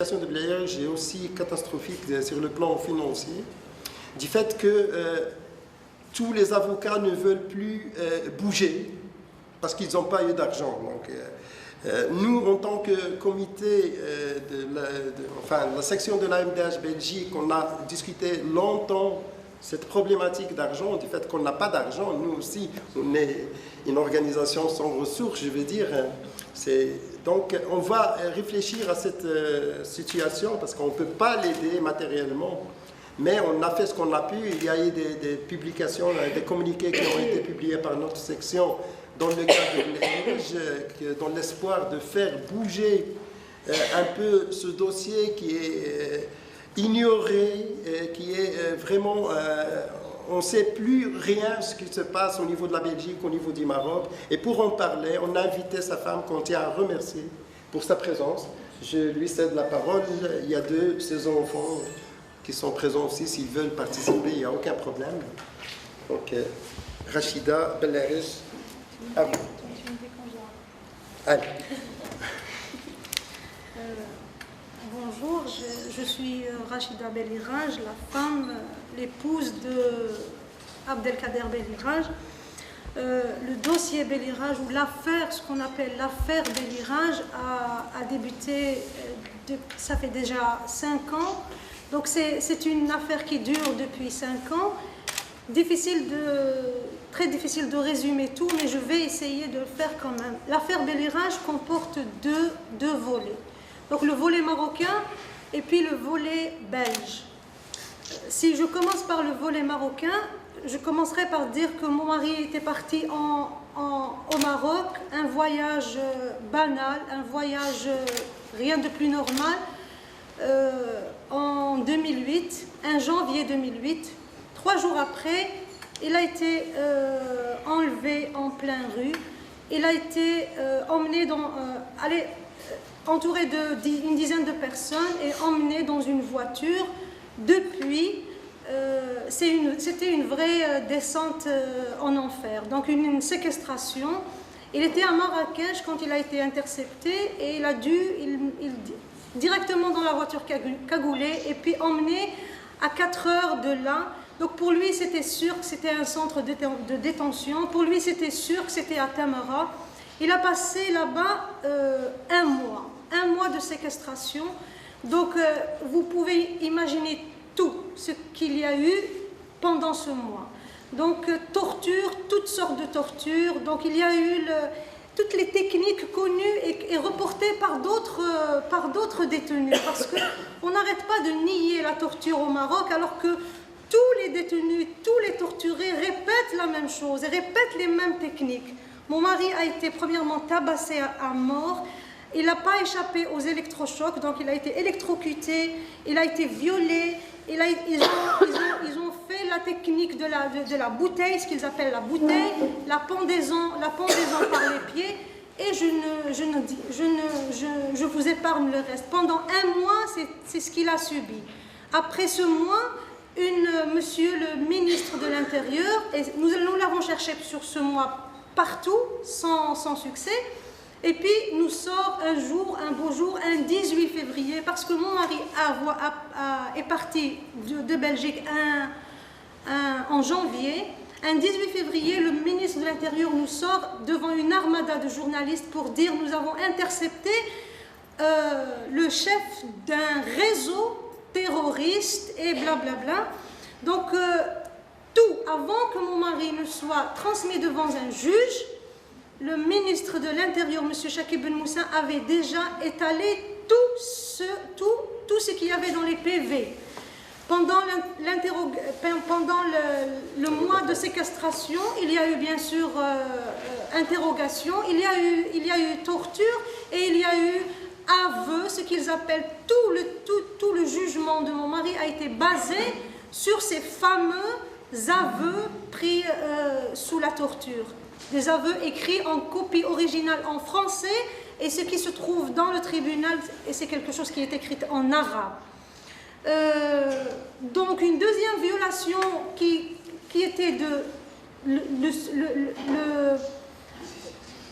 situation de Belirage est aussi catastrophique sur le plan financier, du fait que tous les avocats ne veulent plus bouger parce qu'ils n'ont pas eu d'argent. Donc, nous, en tant que comité la section de la MDH Belgique, on a discuté longtemps cette problématique d'argent, du fait qu'on n'a pas d'argent. Nous aussi, on est une organisation sans ressources, je veux dire. Donc, on va réfléchir à cette situation parce qu'on ne peut pas l'aider matériellement. Mais on a fait ce qu'on a pu. Il y a eu des publications, des communiqués qui ont été publiés par notre section dans le cadre de l'ENIGE, dans l'espoir de faire bouger un peu ce dossier qui est ignoré, qui est vraiment... on ne sait plus rien ce qui se passe au niveau de la Belgique, au niveau du Maroc. Et pour en parler, on a invité sa femme qu'on tient à remercier pour sa présence. Je lui cède la parole. Il y a ses enfants qui sont présents aussi. S'ils veulent participer, il n'y a aucun problème. Donc, Rachida Belirage, à vous. Allez. Bonjour, je suis Rachida Belirage, la femme, l'épouse de Abdelkader Belirage. Le dossier Belirage, ou l'affaire, ce qu'on appelle l'affaire Belirage, a débuté, ça fait déjà 5 ans. Donc c'est une affaire qui dure depuis 5 ans. Très difficile de résumer tout, mais je vais essayer de le faire quand même. L'affaire Belirage comporte deux volets. Donc le volet marocain et puis le volet belge. Si je commence par le volet marocain, je commencerai par dire que mon mari était parti au Maroc, un voyage banal, un voyage rien de plus normal, en 2008, 1 janvier 2008. 3 jours après, il a été enlevé en pleine rue. Il a été emmené entouré d'une dizaine de personnes et emmené dans une voiture. Depuis, c'était une vraie descente en enfer, donc une séquestration. Il était à Marrakech quand il a été intercepté et il a dû directement dans la voiture cagoulée et puis emmené à 4 heures de là. Donc pour lui, c'était sûr que c'était un centre de détention. Pour lui, c'était sûr que c'était à Tamara. Il a passé là-bas 1 mois. 1 mois de séquestration. Donc vous pouvez imaginer tout ce qu'il y a eu pendant ce mois. Donc torture, toutes sortes de tortures. Donc il y a eu toutes les techniques connues et reportées par d'autres détenus. Parce qu'on n'arrête pas de nier la torture au Maroc alors que tous les détenus, tous les torturés répètent la même chose et répètent les mêmes techniques. Mon mari a été premièrement tabassé à mort. Il n'a pas échappé aux électrochocs, donc il a été électrocuté, il a été violé. Ils ont fait la technique de la bouteille, ce qu'ils appellent la bouteille, la pendaison par les pieds. Et je vous épargne le reste. Pendant 1 mois, c'est ce qu'il a subi. Après ce mois, monsieur le ministre de l'Intérieur, et nous l'avons cherché sur ce mois partout, sans succès, et puis nous sort un beau jour, un 18 février, parce que mon mari est parti de Belgique en janvier. Un 18 février, le ministre de l'Intérieur nous sort devant une armada de journalistes pour dire « Nous avons intercepté le chef d'un réseau terroriste et blablabla ». Donc, tout, avant que mon mari ne soit transmis devant un juge, le ministre de l'Intérieur, M. Chakib Ben Moussa, avait déjà étalé tout ce qu'il y avait dans les PV. Pendant le mois de séquestration, il y a eu bien sûr interrogation, il y a eu torture et il y a eu aveu, ce qu'ils appellent tout le jugement de mon mari a été basé sur ces fameux aveux pris sous la torture. Des aveux écrits en copie originale en français et ce qui se trouve dans le tribunal, et c'est quelque chose qui est écrit en arabe. Donc une deuxième violation qui était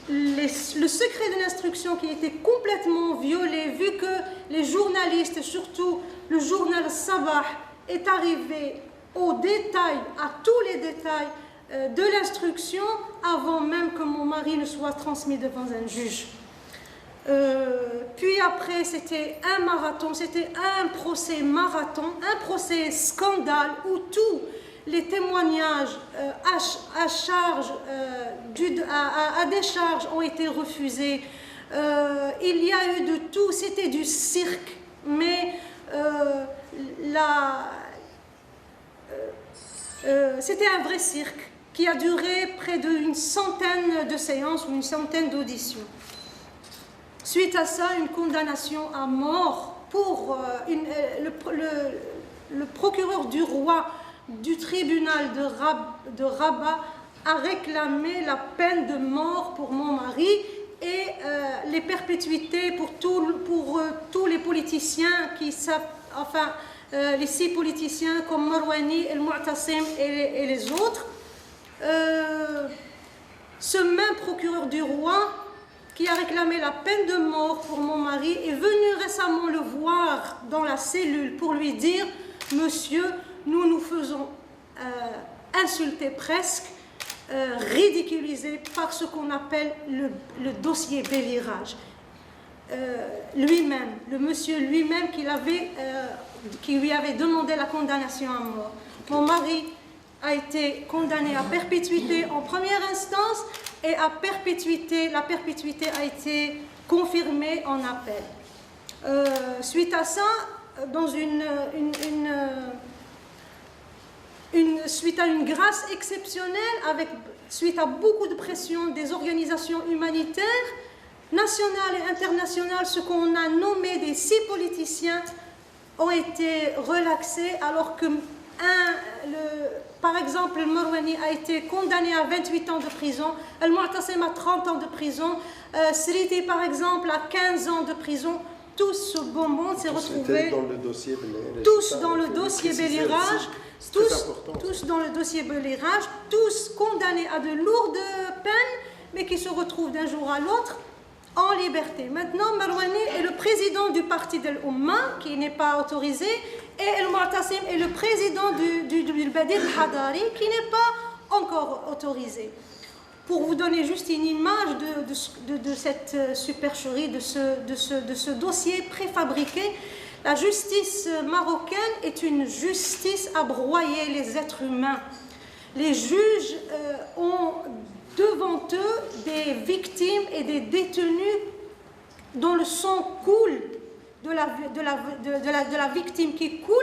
le secret de l'instruction qui était complètement violé, vu que les journalistes, surtout le journal Sabah, est arrivé aux détails, à tous les détails de l'instruction, avant même que mon mari ne soit transmis devant un juge. Puis après, c'était un marathon, c'était un procès marathon, un procès scandale où tous les témoignages à décharge ont été refusés. Il y a eu de tout, c'était du cirque, mais c'était un vrai cirque qui a duré près d'une centaine de séances ou une centaine d'auditions. Suite à ça, une condamnation à mort pour le procureur du roi du tribunal de Rabat a réclamé la peine de mort pour mon mari et les perpétuités pour tous les politiciens qui savent, enfin les 6 politiciens comme Marwani, El Mu'tasim et les autres. Ce même procureur du roi qui a réclamé la peine de mort pour mon mari est venu récemment le voir dans la cellule pour lui dire « Monsieur, nous nous faisons insulter presque, ridiculiser par ce qu'on appelle le dossier Bélirage. » Lui-même, le monsieur lui-même qui lui avait demandé la condamnation à mort. Mon mari a été condamné à perpétuité en première instance et la perpétuité a été confirmée en appel. Suite à ça, suite à une grâce exceptionnelle, suite à beaucoup de pression des organisations humanitaires, nationales et internationales, ce qu'on a nommé des 6 politiciens ont été relaxés, alors que par exemple, le Marwani a été condamné à 28 ans de prison, El Mu'tasim à 30 ans de prison, Sriti par exemple à 15 ans de prison. Tout ce beau monde s'est retrouvé tous dans le dossier Bélirage, tous dans le dossier Bélirage, tous condamnés à de lourdes peines, mais qui se retrouvent d'un jour à l'autre en liberté. Maintenant, Marwani est le président du parti de l'Oumma, qui n'est pas autorisé, et El Mu'tasim est le président du Badil Hadari, qui n'est pas encore autorisé. Pour vous donner juste une image de cette supercherie, de ce dossier préfabriqué, la justice marocaine est une justice à broyer les êtres humains. Les juges ont devant eux des victimes et des détenus dont le sang coule, de la victime qui coule,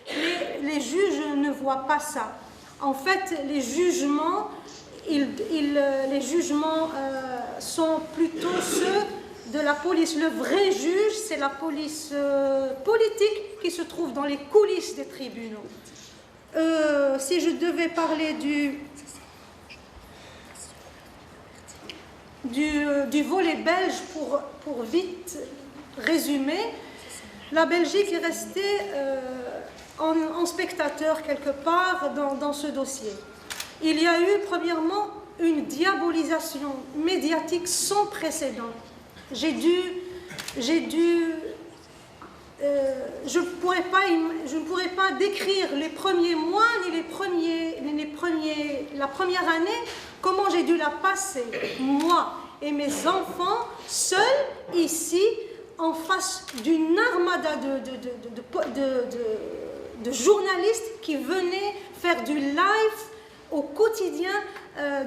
mais les juges ne voient pas ça. En fait, les jugements sont plutôt ceux de la police. Le vrai juge, c'est la police politique qui se trouve dans les coulisses des tribunaux. Si je devais parler du volet belge pour vite résumer, la Belgique est restée en spectateur quelque part dans ce dossier. Il y a eu premièrement une diabolisation médiatique sans précédent. Je ne pourrais pas décrire les premiers mois ni la première année, comment j'ai dû la passer, moi et mes enfants, seuls ici, en face d'une armada de journalistes qui venaient faire du live au quotidien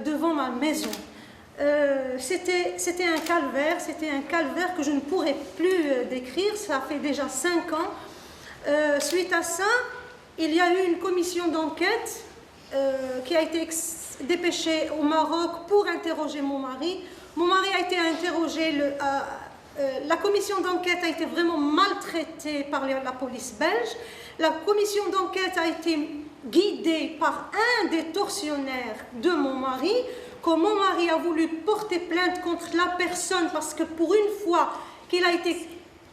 devant ma maison. C'était un calvaire que je ne pourrais plus décrire. Ça fait déjà 5 ans. Suite à ça, il y a eu une commission d'enquête qui a été dépêchée au Maroc pour interroger mon mari. Mon mari a été interrogé. La commission d'enquête a été vraiment maltraitée par la police belge. La commission d'enquête a été guidée par un des tortionnaires de mon mari, quand mon mari a voulu porter plainte contre la personne parce que pour une fois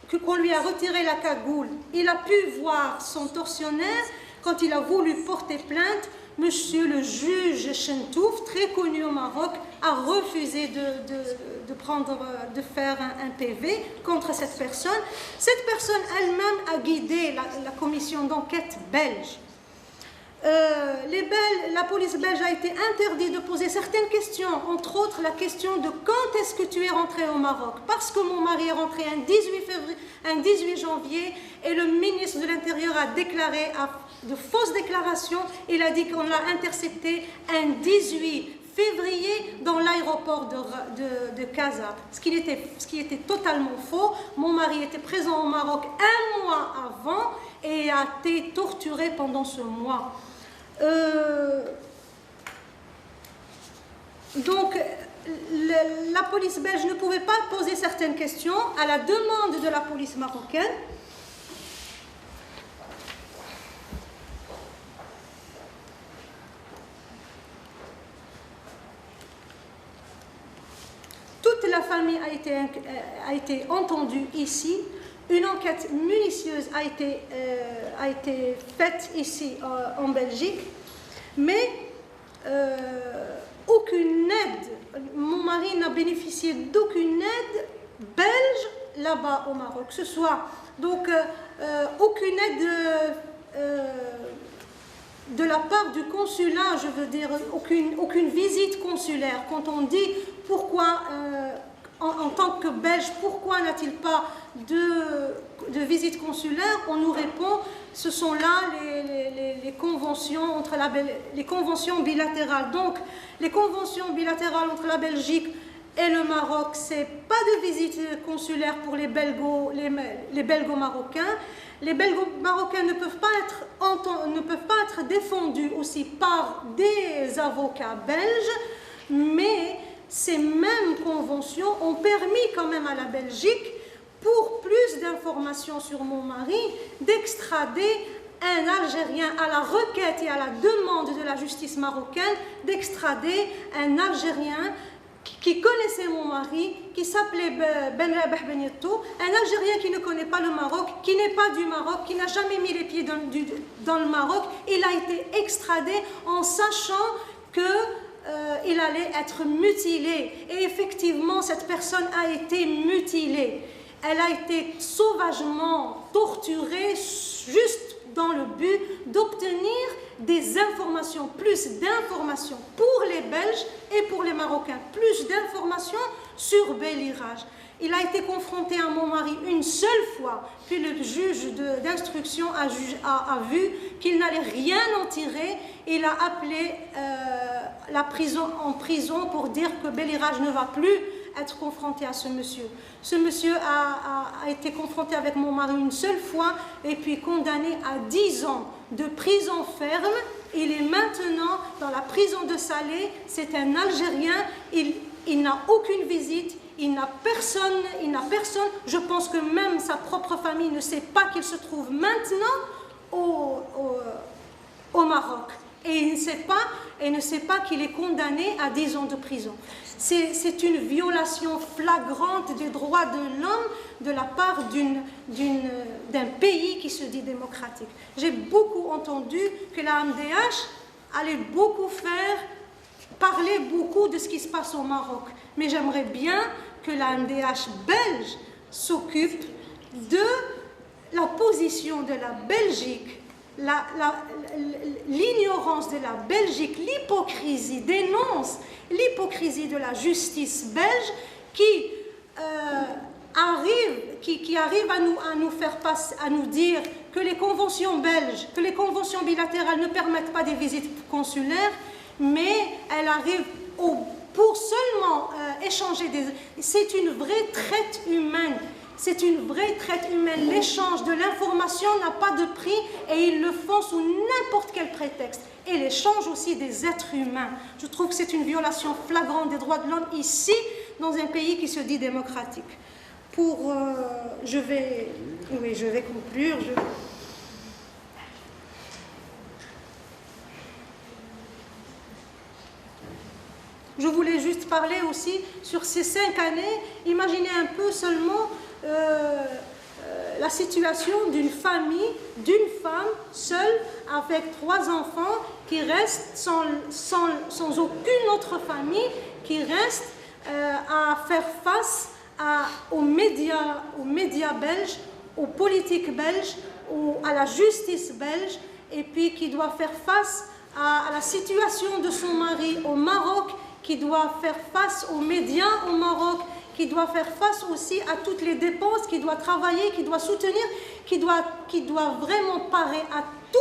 qu'on lui a retiré la cagoule, il a pu voir son tortionnaire. Quand il a voulu porter plainte, monsieur le juge Chentouf, très connu au Maroc, a refusé de faire un PV contre cette personne. Cette personne elle-même a guidé la commission d'enquête belge. La police belge a été interdite de poser certaines questions, entre autres la question de quand est-ce que tu es rentré au Maroc, parce que mon mari est rentré un 18 janvier et le ministre de l'Intérieur a déclaré de fausses déclarations. Il a dit qu'on l'a intercepté un 18 février dans l'aéroport de Casa, ce qui était totalement faux. Mon mari était présent au Maroc un mois avant et a été torturé pendant ce mois. Donc, la police belge ne pouvait pas poser certaines questions à la demande de la police marocaine. Toute la famille a été entendue ici. Une enquête minutieuse a été faite ici en Belgique, mais aucune aide, mon mari n'a bénéficié d'aucune aide belge là-bas au Maroc, que ce soit donc aucune aide de la part du consulat, je veux dire aucune visite consulaire. Quand on dit pourquoi en tant que Belge, pourquoi n'a-t-il pas de visite consulaire, on nous répond, ce sont là les conventions les conventions bilatérales. Donc, les conventions bilatérales entre la Belgique et le Maroc, c'est pas de visite consulaire pour les belgo-marocains. Les belgo-marocains ne peuvent pas être défendus aussi par des avocats belges, mais ces mêmes conventions ont permis quand même à la Belgique, pour plus d'informations sur mon mari, d'extrader un Algérien à la requête et à la demande de la justice marocaine, d'extrader un Algérien qui connaissait mon mari, qui s'appelait Ben Rabah Ben Yetto, un Algérien qui ne connaît pas le Maroc, qui n'est pas du Maroc, qui n'a jamais mis les pieds dans le Maroc. Il a été extradé en sachant que il allait être mutilé. Et effectivement, cette personne a été mutilée. Elle a été sauvagement torturée juste dans le but d'obtenir des informations, plus d'informations pour les Belges et pour les Marocains, plus d'informations sur Beliraj. Il a été confronté à mon mari une seule fois, puis le juge d'instruction a vu qu'il n'allait rien en tirer. Il a appelé la prison en prison pour dire que Beliraj ne va plus être confronté à ce monsieur. Ce monsieur a été confronté avec mon mari une seule fois et puis condamné à 10 ans de prison ferme. Il est maintenant dans la prison de Salé. C'est un Algérien. Il n'a aucune visite. Il n'a personne. Je pense que même sa propre famille ne sait pas qu'il se trouve maintenant au Maroc. Et il ne sait pas qu'il est condamné à 10 ans de prison. C'est une violation flagrante des droits de l'homme de la part d'un pays qui se dit démocratique. J'ai beaucoup entendu que la MDH allait parler beaucoup de ce qui se passe au Maroc. Mais j'aimerais bien que la MDH belge s'occupe de la position de la Belgique, l'ignorance de la Belgique, l'hypocrisie, dénonce l'hypocrisie de la justice belge qui arrive à nous faire passer, à nous dire que les conventions belges, que les conventions bilatérales ne permettent pas des visites consulaires, mais elle arrive pour seulement échanger c'est une vraie traite humaine. C'est une vraie traite humaine. L'échange de l'information n'a pas de prix et ils le font sous n'importe quel prétexte. Et l'échange aussi des êtres humains. Je trouve que c'est une violation flagrante des droits de l'homme ici, dans un pays qui se dit démocratique. Je vais conclure. Je voulais juste parler aussi sur ces 5 années. Imaginez un peu seulement la situation d'une famille, d'une femme seule avec 3 enfants qui reste sans aucune autre famille, qui reste à faire face aux médias belges, aux politiques belges, à la justice belge, et puis qui doit faire face à la situation de son mari au Maroc, qui doit faire face aux médias au Maroc, qui doit faire face aussi à toutes les dépenses, qui doit travailler, qui doit soutenir, qui doit vraiment parer à tout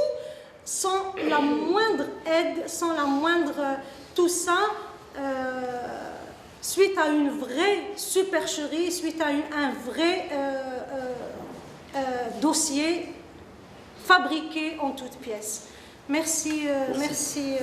sans la moindre aide, sans la moindre... tout ça suite à une vraie supercherie, suite à un vrai dossier fabriqué en toutes pièces. Merci. Merci.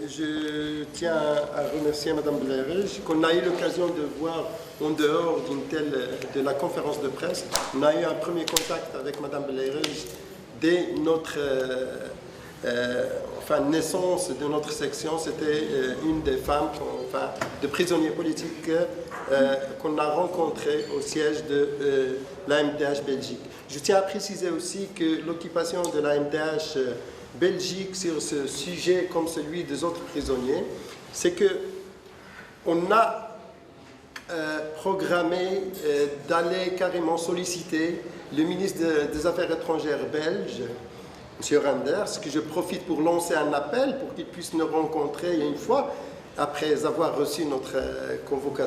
Je tiens à remercier Mme Blairej, qu'on a eu l'occasion de voir en dehors de la conférence de presse. On a eu un premier contact avec Mme Blairej dès notre naissance de notre section. C'était une des femmes, de prisonniers politiques qu'on a rencontrées au siège de l'AMDH Belgique. Je tiens à préciser aussi que l'occupation de l'AMDH Belgique sur ce sujet comme celui des autres prisonniers, c'est que on a programmé d'aller carrément solliciter le ministre des Affaires étrangères belge, M. Renders, que je profite pour lancer un appel pour qu'il puisse nous rencontrer une fois après avoir reçu notre convocation.